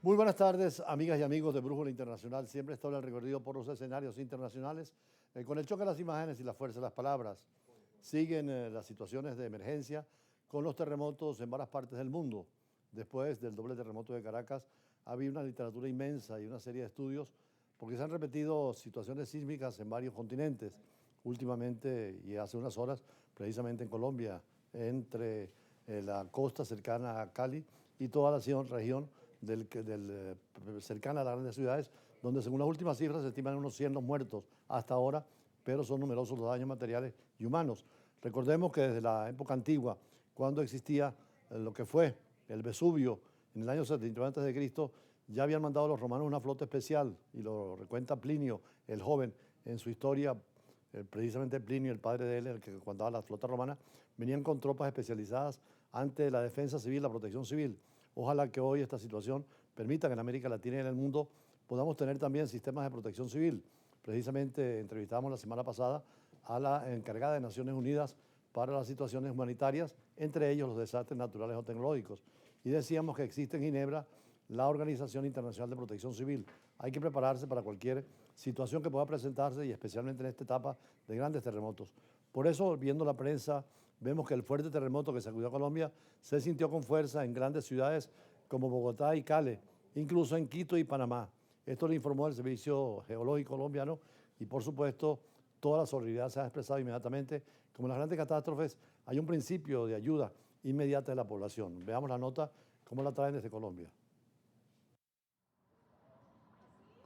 Muy buenas tardes, amigas y amigos de Brújula Internacional. Siempre está el recorrido por los escenarios internacionales con el choque de las imágenes y la fuerza de las palabras. Siguen las situaciones de emergencia con los terremotos en varias partes del mundo. Después del doble terremoto de Caracas, ha habido una literatura inmensa y una serie de estudios porque se han repetido situaciones sísmicas en varios continentes. Últimamente y hace unas horas, precisamente en Colombia, entre la costa cercana a Cali y toda la región cercana a las grandes ciudades, donde según las últimas cifras se estiman unos 100 los muertos hasta ahora, pero son numerosos los daños materiales y humanos. Recordemos que desde la época antigua, cuando existía lo que fue el Vesubio, en el año 79 a.C., ya habían mandado a los romanos una flota especial, y lo recuenta Plinio, el joven, en su historia. Precisamente Plinio, el padre de él, el que contaba la flota romana, venían con tropas especializadas ante la defensa civil, la protección civil. Ojalá que hoy esta situación permita que en América Latina y en el mundo podamos tener también sistemas de protección civil. Precisamente entrevistamos la semana pasada a la encargada de Naciones Unidas para las situaciones humanitarias, entre ellos los desastres naturales o tecnológicos. Y decíamos que existe en Ginebra la Organización Internacional de Protección Civil. Hay que prepararse para cualquier situación que pueda presentarse y especialmente en esta etapa de grandes terremotos. Por eso, viendo la prensa, vemos que el fuerte terremoto que sacudió a Colombia se sintió con fuerza en grandes ciudades como Bogotá y Cali, incluso en Quito y Panamá. Esto lo informó el Servicio Geológico colombiano y, por supuesto, toda la solidaridad se ha expresado inmediatamente. Como en las grandes catástrofes, hay un principio de ayuda inmediata de la población. Veamos la nota, cómo la traen desde Colombia.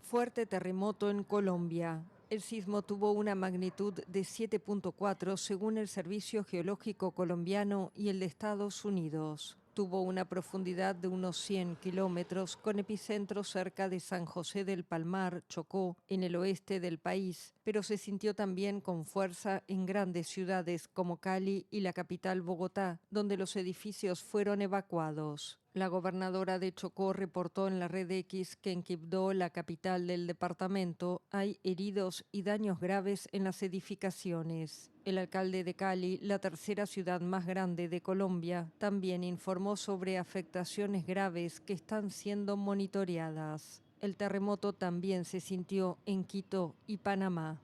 Fuerte terremoto en Colombia. El sismo tuvo una magnitud de 7.4 según el Servicio Geológico colombiano y el de Estados Unidos. Tuvo una profundidad de unos 100 kilómetros, con epicentro cerca de San José del Palmar, Chocó, en el oeste del país, pero se sintió también con fuerza en grandes ciudades como Cali y la capital Bogotá, donde los edificios fueron evacuados. La gobernadora de Chocó reportó en la red X que en Quibdó, la capital del departamento, hay heridos y daños graves en las edificaciones. El alcalde de Cali, la tercera ciudad más grande de Colombia, también informó sobre afectaciones graves que están siendo monitoreadas. El terremoto también se sintió en Quito y Panamá.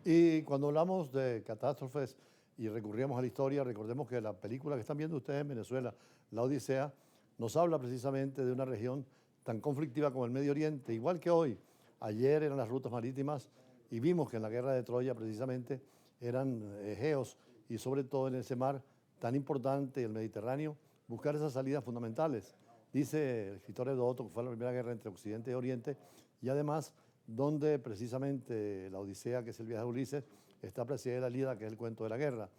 Y cuando hablamos de catástrofes y recurríamos a la historia, recordemos que la película que están viendo ustedes en Venezuela, La Odisea, nos habla precisamente de una región tan conflictiva como el Medio Oriente, igual que hoy. Ayer eran las rutas marítimas y vimos que en la guerra de Troya precisamente eran Egeos y sobre todo en ese mar tan importante, el Mediterráneo, buscar esas salidas fundamentales. Dice el escritor Heródoto que fue la primera guerra entre Occidente y Oriente y además donde precisamente la Odisea, que es el viaje de Ulises, está precedida de la Ilíada, que es el cuento de la guerra.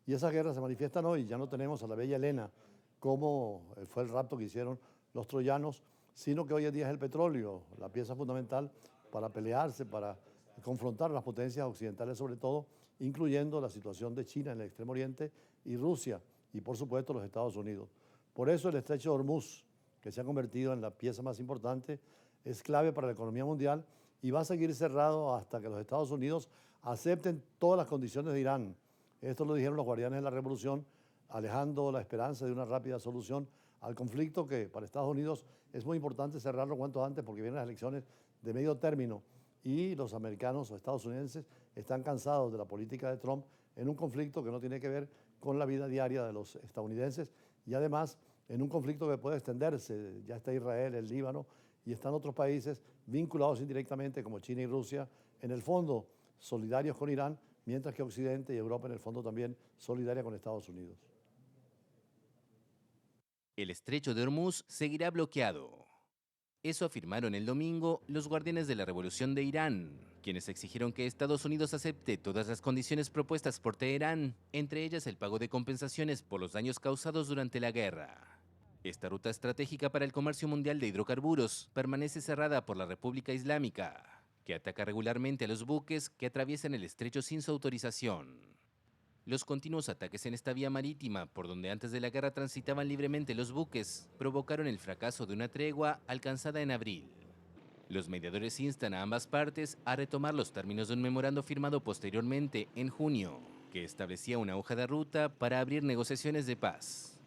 Y esas guerras se manifiestan hoy, ya no tenemos a la bella Helena, como fue el rapto que hicieron los troyanos, sino que hoy en día es el petróleo, la pieza fundamental para pelearse, para confrontar a las potencias occidentales sobre todo, incluyendo la situación de China en el Extremo Oriente y Rusia, y por supuesto los Estados Unidos. Por eso el estrecho de Hormuz, que se ha convertido en la pieza más importante, es clave para la economía mundial y va a seguir cerrado hasta que los Estados Unidos acepten todas las condiciones de Irán. Esto lo dijeron los guardianes de la revolución, alejando la esperanza de una rápida solución al conflicto que para Estados Unidos es muy importante cerrarlo cuanto antes porque vienen las elecciones de medio término y los americanos o estadounidenses están cansados de la política de Trump en un conflicto que no tiene que ver con la vida diaria de los estadounidenses y además en un conflicto que puede extenderse. Ya está Israel, el Líbano y están otros países vinculados indirectamente como China y Rusia, en el fondo solidarios con Irán, mientras que Occidente y Europa en el fondo también solidaria con Estados Unidos. El estrecho de Hormuz seguirá bloqueado. Eso afirmaron el domingo los guardianes de la revolución de Irán, quienes exigieron que Estados Unidos acepte todas las condiciones propuestas por Teherán, entre ellas el pago de compensaciones por los daños causados durante la guerra. Esta ruta estratégica para el comercio mundial de hidrocarburos permanece cerrada por la República Islámica, que ataca regularmente a los buques que atraviesan el estrecho sin su autorización. Los continuos ataques en esta vía marítima, por donde antes de la guerra transitaban libremente los buques, provocaron el fracaso de una tregua alcanzada en abril. Los mediadores instan a ambas partes a retomar los términos de un memorando firmado posteriormente en junio, que establecía una hoja de ruta para abrir negociaciones de paz.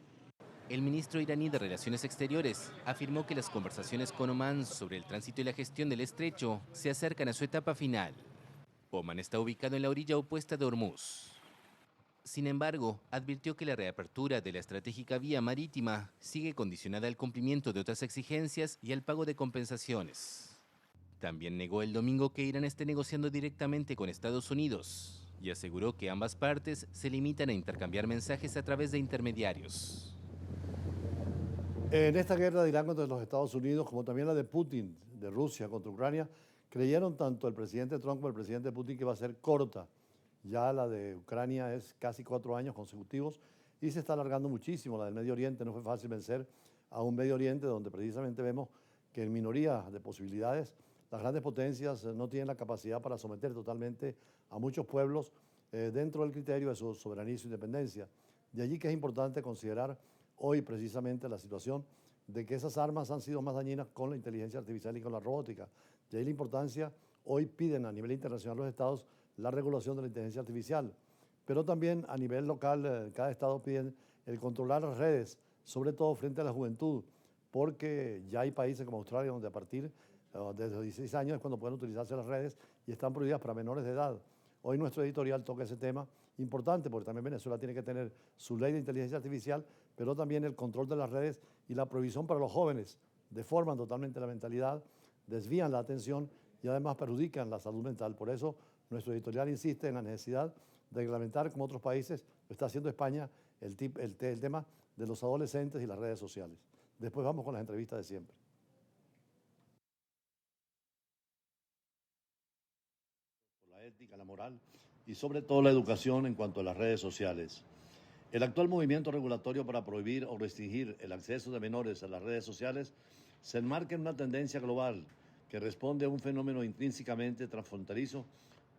El ministro iraní de Relaciones Exteriores afirmó que las conversaciones con Omán sobre el tránsito y la gestión del estrecho se acercan a su etapa final. Omán está ubicado en la orilla opuesta de Hormuz. Sin embargo, advirtió que la reapertura de la estratégica vía marítima sigue condicionada al cumplimiento de otras exigencias y al pago de compensaciones. También negó el domingo que Irán esté negociando directamente con Estados Unidos y aseguró que ambas partes se limitan a intercambiar mensajes a través de intermediarios. En esta guerra de Irán contra los Estados Unidos, como también la de Putin, de Rusia contra Ucrania, creyeron tanto el presidente Trump como el presidente Putin que va a ser corta. Ya la de Ucrania es casi 4 años consecutivos y se está alargando muchísimo. La del Medio Oriente no fue fácil vencer a un Medio Oriente donde precisamente vemos que en minoría de posibilidades las grandes potencias no tienen la capacidad para someter totalmente a muchos pueblos dentro del criterio de su soberanía y su independencia. De allí que es importante considerar hoy precisamente la situación de que esas armas han sido más dañinas con la inteligencia artificial y con la robótica. De ahí la importancia, hoy piden a nivel internacional los estados la regulación de la inteligencia artificial, pero también a nivel local cada estado pide el controlar las redes, sobre todo frente a la juventud, porque ya hay países como Australia donde a partir de los 16 años es cuando pueden utilizarse las redes y están prohibidas para menores de edad. Hoy nuestro editorial toca ese tema importante porque también Venezuela tiene que tener su ley de inteligencia artificial, pero también el control de las redes y la prohibición para los jóvenes. Deforman totalmente la mentalidad, desvían la atención y además perjudican la salud mental. Por eso nuestro editorial insiste en la necesidad de reglamentar, como otros países, lo está haciendo España, el tema de los adolescentes y las redes sociales. Después vamos con las entrevistas de siempre. La ética, la moral y sobre todo la educación en cuanto a las redes sociales. El actual movimiento regulatorio para prohibir o restringir el acceso de menores a las redes sociales se enmarca en una tendencia global que responde a un fenómeno intrínsecamente transfronterizo,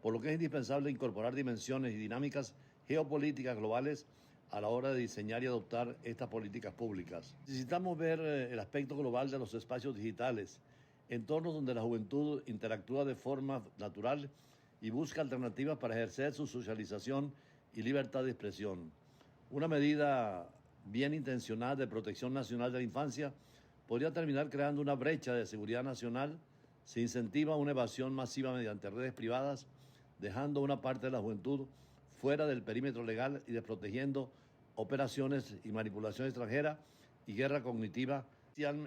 por lo que es indispensable incorporar dimensiones y dinámicas geopolíticas globales a la hora de diseñar y adoptar estas políticas públicas. Necesitamos ver el aspecto global de los espacios digitales, entornos donde la juventud interactúa de forma natural y busca alternativas para ejercer su socialización y libertad de expresión. Una medida bien intencionada de protección nacional de la infancia podría terminar creando una brecha de seguridad nacional. Se incentiva una evasión masiva mediante redes privadas, dejando una parte de la juventud fuera del perímetro legal y desprotegiendo operaciones y manipulación extranjera y guerra cognitiva,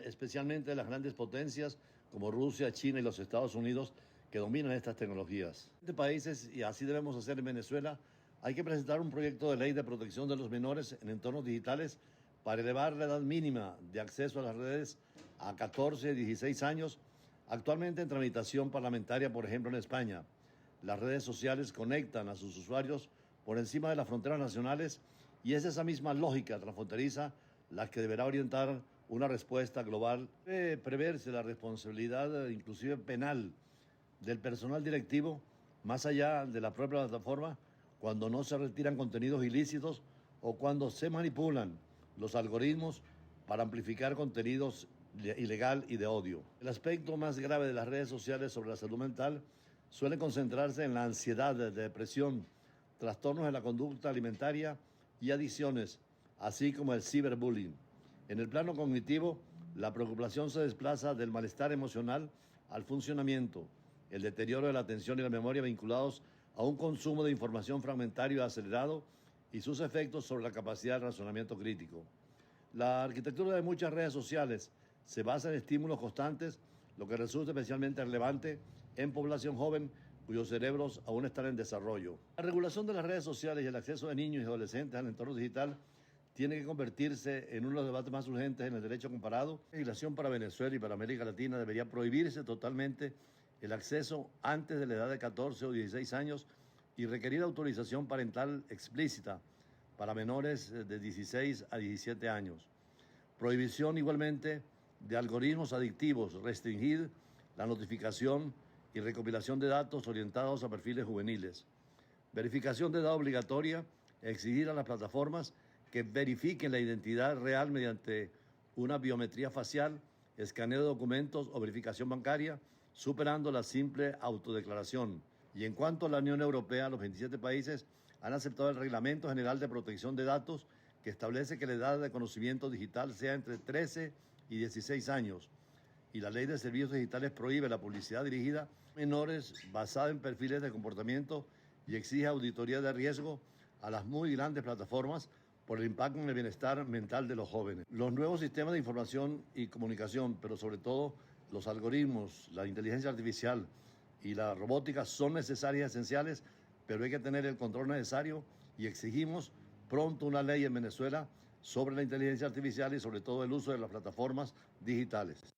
especialmente de las grandes potencias como Rusia, China y los Estados Unidos, que dominan estas tecnologías. En este países, y así debemos hacer en Venezuela, hay que presentar un proyecto de ley de protección de los menores en entornos digitales para elevar la edad mínima de acceso a las redes a 14, 16 años, actualmente en tramitación parlamentaria, por ejemplo, en España. Las redes sociales conectan a sus usuarios por encima de las fronteras nacionales y es esa misma lógica transfronteriza la que deberá orientar una respuesta global. Debe preverse la responsabilidad, inclusive penal, del personal directivo, más allá de la propia plataforma, cuando no se retiran contenidos ilícitos o cuando se manipulan los algoritmos para amplificar contenidos ilegal y de odio. El aspecto más grave de las redes sociales sobre la salud mental suele concentrarse en la ansiedad, depresión, trastornos de la conducta alimentaria y adicciones, así como el ciberbullying. En el plano cognitivo, la preocupación se desplaza del malestar emocional al funcionamiento, el deterioro de la atención y la memoria vinculados a un consumo de información fragmentario y acelerado y sus efectos sobre la capacidad de razonamiento crítico. La arquitectura de muchas redes sociales se basa en estímulos constantes, lo que resulta especialmente relevante en población joven cuyos cerebros aún están en desarrollo. La regulación de las redes sociales y el acceso de niños y adolescentes al entorno digital tiene que convertirse en uno de los debates más urgentes en el derecho comparado. La legislación para Venezuela y para América Latina debería prohibirse totalmente el acceso antes de la edad de 14 o 16 años y requerir autorización parental explícita para menores de 16 a 17 años. Prohibición igualmente de algoritmos adictivos, restringir la notificación y recopilación de datos orientados a perfiles juveniles. Verificación de edad obligatoria, exigir a las plataformas que verifiquen la identidad real mediante una biometría facial, escaneo de documentos o verificación bancaria, superando la simple autodeclaración. Y en cuanto a la Unión Europea, los 27 países han aceptado el Reglamento General de Protección de Datos que establece que la edad de conocimiento digital sea entre 13 y 16 años. Y la Ley de Servicios Digitales prohíbe la publicidad dirigida a menores basada en perfiles de comportamiento y exige auditoría de riesgo a las muy grandes plataformas por el impacto en el bienestar mental de los jóvenes. Los nuevos sistemas de información y comunicación, pero sobre todo los algoritmos, la inteligencia artificial y la robótica son necesarias y esenciales, pero hay que tener el control necesario y exigimos pronto una ley en Venezuela sobre la inteligencia artificial y sobre todo el uso de las plataformas digitales.